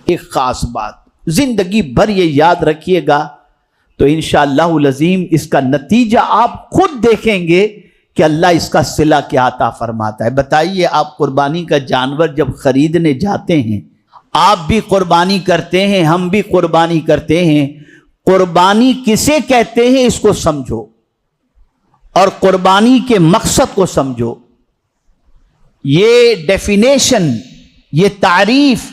ایک خاص بات زندگی بھر یہ یاد رکھیے گا تو انشاءاللہ العظیم اس کا نتیجہ آپ خود دیکھیں گے کہ اللہ اس کا صلہ کیا عطا فرماتا ہے۔ بتائیے، آپ قربانی کا جانور جب خریدنے جاتے ہیں، آپ بھی قربانی کرتے ہیں، ہم بھی قربانی کرتے ہیں، قربانی کسے کہتے ہیں اس کو سمجھو اور قربانی کے مقصد کو سمجھو۔ یہ ڈیفینیشن، یہ تعریف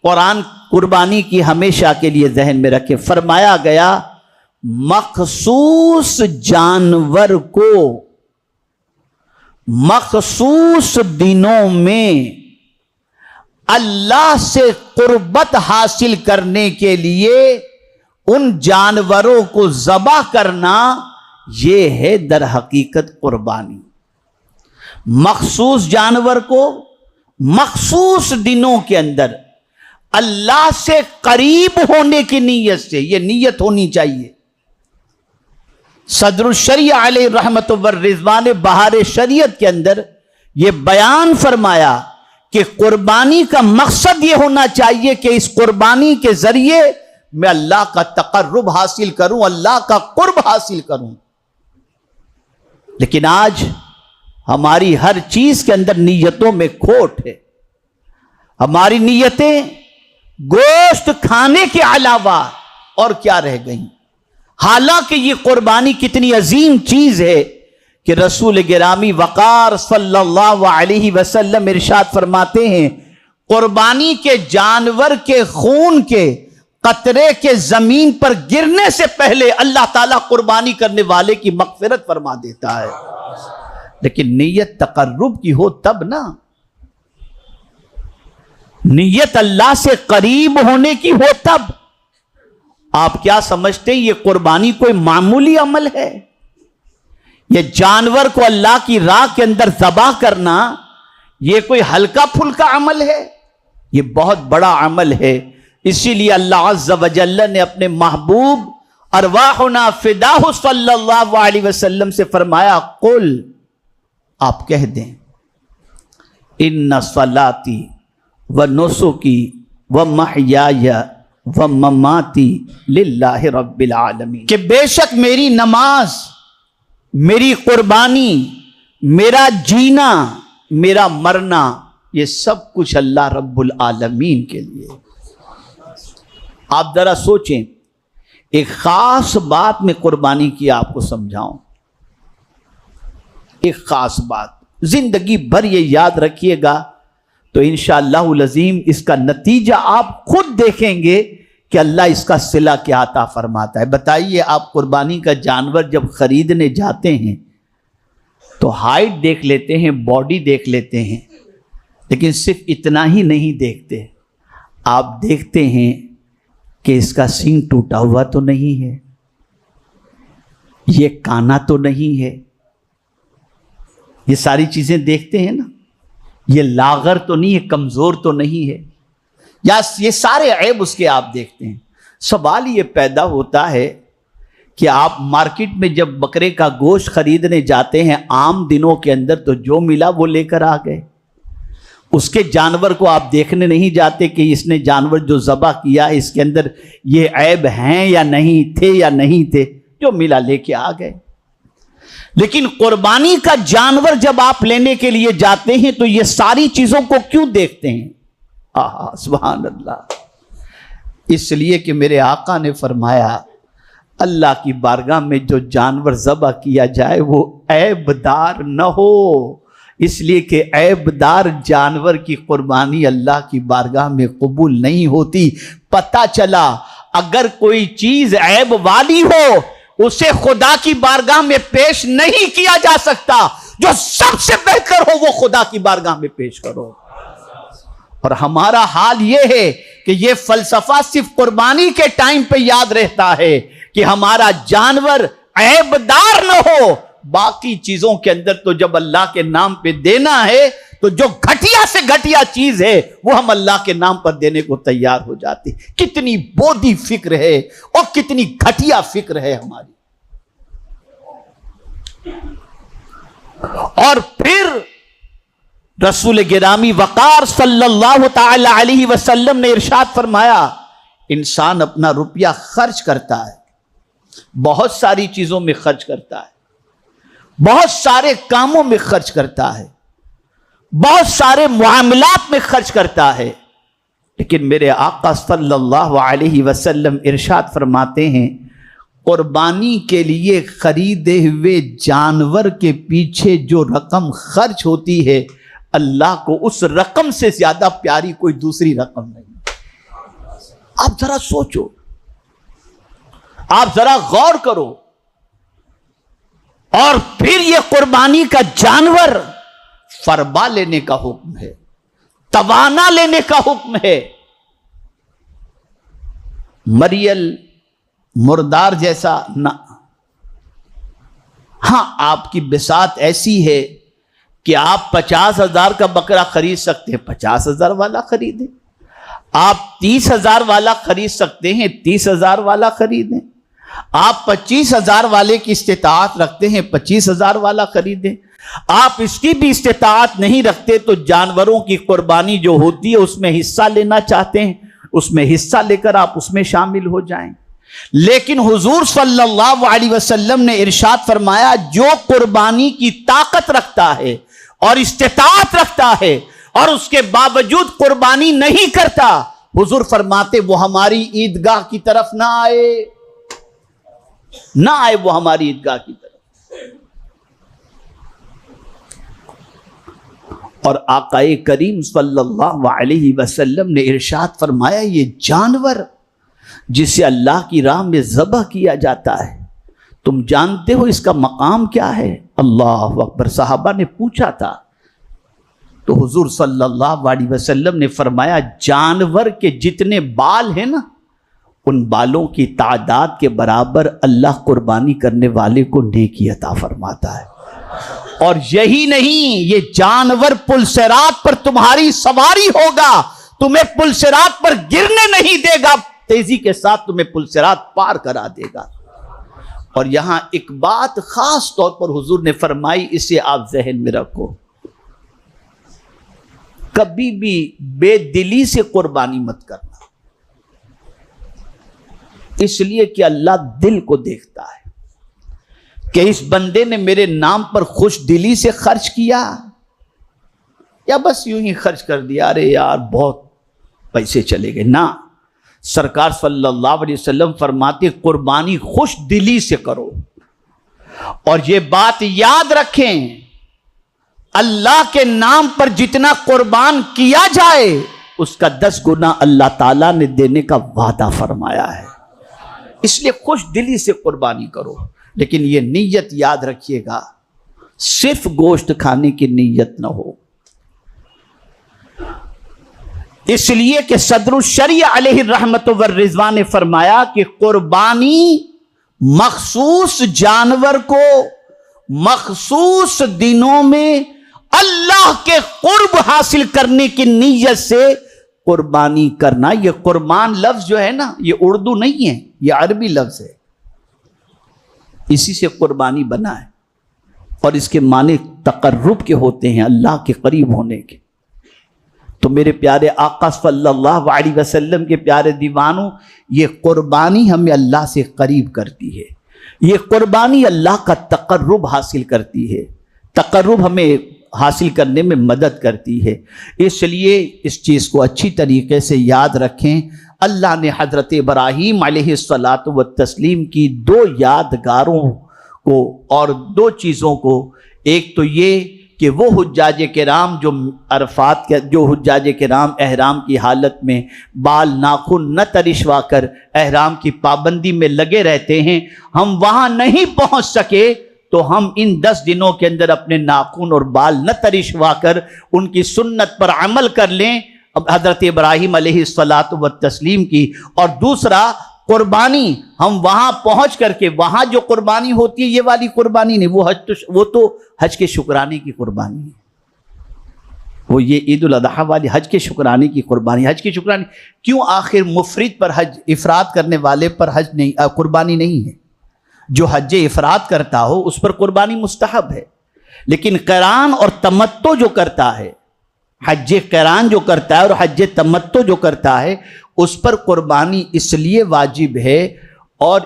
قرآن قربانی کی ہمیشہ کے لیے ذہن میں رکھے۔ فرمایا گیا مخصوص جانور کو مخصوص دنوں میں اللہ سے قربت حاصل کرنے کے لیے ان جانوروں کو ذبح کرنا، یہ ہے در حقیقت قربانی۔ مخصوص جانور کو مخصوص دنوں کے اندر اللہ سے قریب ہونے کی نیت سے، یہ نیت ہونی چاہیے۔ صدر الشریعہ علیہ رحمت والرضوان بہار شریعت کے اندر یہ بیان فرمایا کہ قربانی کا مقصد یہ ہونا چاہیے کہ اس قربانی کے ذریعے میں اللہ کا تقرب حاصل کروں، اللہ کا قرب حاصل کروں۔ لیکن آج ہماری ہر چیز کے اندر نیتوں میں کھوٹ ہے۔ ہماری نیتیں گوشت کھانے کے علاوہ اور کیا رہ گئیں؟ حالانکہ یہ قربانی کتنی عظیم چیز ہے کہ رسول گرامی وقار صلی اللہ علیہ وسلم ارشاد فرماتے ہیں، قربانی کے جانور کے خون کے قطرے کے زمین پر گرنے سے پہلے اللہ تعالیٰ قربانی کرنے والے کی مغفرت فرما دیتا ہے۔ لیکن نیت تقرب کی ہو تب نا، نیت اللہ سے قریب ہونے کی ہو تب۔ آپ کیا سمجھتے ہیں یہ قربانی کوئی معمولی عمل ہے؟ یہ جانور کو اللہ کی راہ کے اندر ذبح کرنا یہ کوئی ہلکا پھلکا عمل ہے؟ یہ بہت بڑا عمل ہے۔ اسی لیے اللہ عز و جل نے اپنے محبوب ارواحنا فداہ صلی اللہ علیہ وسلم سے فرمایا، قل، آپ کہہ دیں، ان صلاتی و نسکی و محیای و مماتی للہ رب العالمین، کہ بے شک میری نماز، میری قربانی، میرا جینا، میرا مرنا، یہ سب کچھ اللہ رب العالمین کے لیے۔ آپ ذرا سوچیں، ایک خاص بات میں قربانی کی آپ کو سمجھاؤں، ایک خاص بات زندگی بھر یہ یاد رکھیے گا تو انشاءاللہ العظیم اس کا نتیجہ آپ خود دیکھیں گے کہ اللہ اس کا صلہ کیا عطا فرماتا ہے۔ بتائیے، آپ قربانی کا جانور جب خریدنے جاتے ہیں تو ہائٹ دیکھ لیتے ہیں، باڈی دیکھ لیتے ہیں، لیکن صرف اتنا ہی نہیں دیکھتے، آپ دیکھتے ہیں کہ اس کا سینگ ٹوٹا ہوا تو نہیں ہے، یہ کانا تو نہیں ہے، یہ ساری چیزیں دیکھتے ہیں نا، یہ لاغر تو نہیں ہے، کمزور تو نہیں ہے، یا یہ سارے عیب اس کے آپ دیکھتے ہیں۔ سوال یہ پیدا ہوتا ہے کہ آپ مارکیٹ میں جب بکرے کا گوشت خریدنے جاتے ہیں عام دنوں کے اندر تو جو ملا وہ لے کر آ گئے، اس کے جانور کو آپ دیکھنے نہیں جاتے کہ اس نے جانور جو ذبح کیا ہے اس کے اندر یہ عیب ہیں یا نہیں تھے یا نہیں تھے، جو ملا لے کے آ گئے۔ لیکن قربانی کا جانور جب آپ لینے کے لیے جاتے ہیں تو یہ ساری چیزوں کو کیوں دیکھتے ہیں؟ سبحان اللہ، اس لیے کہ میرے آقا نے فرمایا اللہ کی بارگاہ میں جو جانور ذبح کیا جائے وہ عیب دار نہ ہو، اس لیے کہ عیب دار جانور کی قربانی اللہ کی بارگاہ میں قبول نہیں ہوتی۔ پتہ چلا اگر کوئی چیز عیب والی ہو اسے خدا کی بارگاہ میں پیش نہیں کیا جا سکتا، جو سب سے بہتر ہو وہ خدا کی بارگاہ میں پیش کرو۔ اور ہمارا حال یہ ہے کہ یہ فلسفہ صرف قربانی کے ٹائم پہ یاد رہتا ہے کہ ہمارا جانور عیب دار نہ ہو، باقی چیزوں کے اندر تو جب اللہ کے نام پہ دینا ہے تو جو گھٹیا سے گھٹیا چیز ہے وہ ہم اللہ کے نام پر دینے کو تیار ہو جاتے۔ کتنی بودی فکر ہے اور کتنی گھٹیا فکر ہے ہماری۔ اور پھر رسول گرامی وقار صلی اللہ تعالی علیہ وسلم نے ارشاد فرمایا، انسان اپنا روپیہ خرچ کرتا ہے، بہت ساری چیزوں میں خرچ کرتا ہے، بہت سارے کاموں میں خرچ کرتا ہے، بہت سارے معاملات میں خرچ کرتا ہے، لیکن میرے آقا صلی اللہ علیہ وسلم ارشاد فرماتے ہیں قربانی کے لیے خریدے ہوئے جانور کے پیچھے جو رقم خرچ ہوتی ہے اللہ کو اس رقم سے زیادہ پیاری کوئی دوسری رقم نہیں۔ آپ ذرا سوچو، آپ ذرا غور کرو، اور پھر یہ قربانی کا جانور فربا لینے کا حکم ہے، توانا لینے کا حکم ہے، مریل مردار جیسا نہ۔ ہاں آپ کی بساط ایسی ہے کہ آپ 50,000 کا بکرا خرید سکتے ہیں، 50,000 والا خریدیں، آپ 30,000 والا خرید سکتے ہیں، 30,000 والا خریدیں، آپ 25,000 والے کی استطاعت رکھتے ہیں، 25,000 والا خریدیں، آپ اس کی بھی استطاعت نہیں رکھتے تو جانوروں کی قربانی جو ہوتی ہے اس میں حصہ لینا چاہتے ہیں، اس میں حصہ لے کر آپ اس میں شامل ہو جائیں۔ لیکن حضور صلی اللہ علیہ وسلم نے ارشاد فرمایا جو قربانی کی طاقت رکھتا ہے اور استطاعت رکھتا ہے اور اس کے باوجود قربانی نہیں کرتا، حضور فرماتے وہ ہماری عیدگاہ کی طرف نہ آئے وہ ہماری عیدگاہ کی طرف۔ اور آقا کریم صلی اللہ علیہ وسلم نے ارشاد فرمایا یہ جانور جسے اللہ کی راہ میں ذبح کیا جاتا ہے تم جانتے ہو اس کا مقام کیا ہے؟ اللہ اکبر۔ صحابہ نے پوچھا تھا تو حضور صلی اللہ علیہ وسلم نے فرمایا جانور کے جتنے بال ہیں نا ان بالوں کی تعداد کے برابر اللہ قربانی کرنے والے کو نیکی عطا فرماتا ہے۔ اور یہی نہیں، یہ جانور پل صراط پر تمہاری سواری ہوگا، تمہیں پل صراط پر گرنے نہیں دے گا، تیزی کے ساتھ تمہیں پل صراط پار کرا دے گا۔ اور یہاں ایک بات خاص طور پر حضور نے فرمائی، اسے آپ ذہن میں رکھو، کبھی بھی بے دلی سے قربانی مت کرنا، اس لیے کہ اللہ دل کو دیکھتا ہے کہ اس بندے نے میرے نام پر خوش دلی سے خرچ کیا یا بس یوں ہی خرچ کر دیا، ارے یار بہت پیسے چلے گئے۔ نہ، سرکار صلی اللہ علیہ وسلم فرماتے قربانی خوش دلی سے کرو، اور یہ بات یاد رکھیں اللہ کے نام پر جتنا قربان کیا جائے اس کا 10 گنا اللہ تعالیٰ نے دینے کا وعدہ فرمایا ہے، اس لیے خوش دلی سے قربانی کرو۔ لیکن یہ نیت یاد رکھیے گا صرف گوشت کھانے کی نیت نہ ہو، اس لیے کہ صدر الشریعہ علیہ الرحمت والرضوان نے فرمایا کہ قربانی مخصوص جانور کو مخصوص دنوں میں اللہ کے قرب حاصل کرنے کی نیت سے قربانی کرنا۔ یہ قربان لفظ جو ہے نا یہ اردو نہیں ہے، یہ عربی لفظ ہے، اسی سے قربانی بنا ہے، اور اس کے معنی تقرب کے ہوتے ہیں، اللہ کے قریب ہونے کے۔ تو میرے پیارے آقا صلی اللہ علیہ وسلم کے پیارے دیوانوں، یہ قربانی ہمیں اللہ سے قریب کرتی ہے، یہ قربانی اللہ کا تقرب حاصل کرتی ہے، تقرب ہمیں حاصل کرنے میں مدد کرتی ہے۔ اس لیے اس چیز کو اچھی طریقے سے یاد رکھیں۔ اللہ نے حضرت ابراہیم علیہ الصلاۃ والتسلیم کی 2 یادگاروں کو اور 2 چیزوں کو، ایک تو یہ کہ وہ حجاج کرام جو عرفات کے جو حجاج کرام احرام کی حالت میں بال ناخن نہ ترشوا کر احرام کی پابندی میں لگے رہتے ہیں، ہم وہاں نہیں پہنچ سکے تو ہم ان 10 دنوں کے اندر اپنے ناخن اور بال نہ ترشوا کر ان کی سنت پر عمل کر لیں حضرت ابراہیم علیہ الصلاۃ والتسلیم کی۔ اور دوسرا قربانی ہم وہاں پہنچ کر کے وہاں جو قربانی ہوتی ہے یہ والی قربانی نہیں، وہ تو حج کے شکرانے کی قربانی ہے، وہ یہ عید الاضحیٰ والی حج کے شکرانے کی قربانی۔ حج کی شکرانی کیوں؟ آخر مفرد پر حج، افراد کرنے والے پر حج نہیں، قربانی نہیں ہے۔ جو حج افراد کرتا ہو اس پر قربانی مستحب ہے، لیکن قران اور تمتع جو کرتا ہے حج قران جو کرتا ہے اور حج تمتع جو کرتا ہے اس پر قربانی اس لیے واجب ہے، اور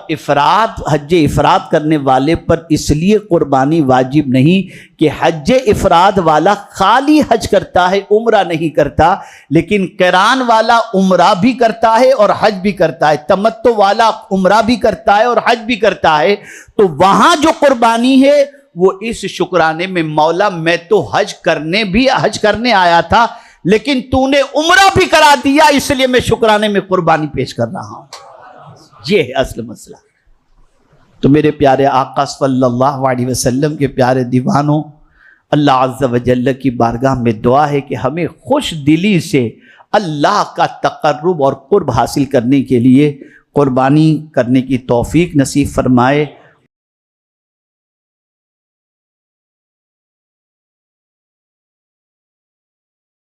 حج افراد کرنے والے پر اس لیے قربانی واجب نہیں کہ حج افراد والا خالی حج کرتا ہے، عمرہ نہیں کرتا، لیکن قران والا عمرہ بھی کرتا ہے اور حج بھی کرتا ہے، تمتع والا عمرہ بھی کرتا ہے اور حج بھی کرتا ہے، تو وہاں جو قربانی ہے وہ اس شکرانے میں، مولا میں تو حج کرنے آیا تھا لیکن تو نے عمرہ بھی کرا دیا، اس لیے میں شکرانے میں قربانی پیش کر رہا ہوں۔ یہ ہے اصل مسئلہ۔ تو میرے پیارے آقا صلی اللہ علیہ وسلم کے پیارے دیوانوں، اللہ عز و جل کی بارگاہ میں دعا ہے کہ ہمیں خوش دلی سے اللہ کا تقرب اور قرب حاصل کرنے کے لیے قربانی کرنے کی توفیق نصیب فرمائے۔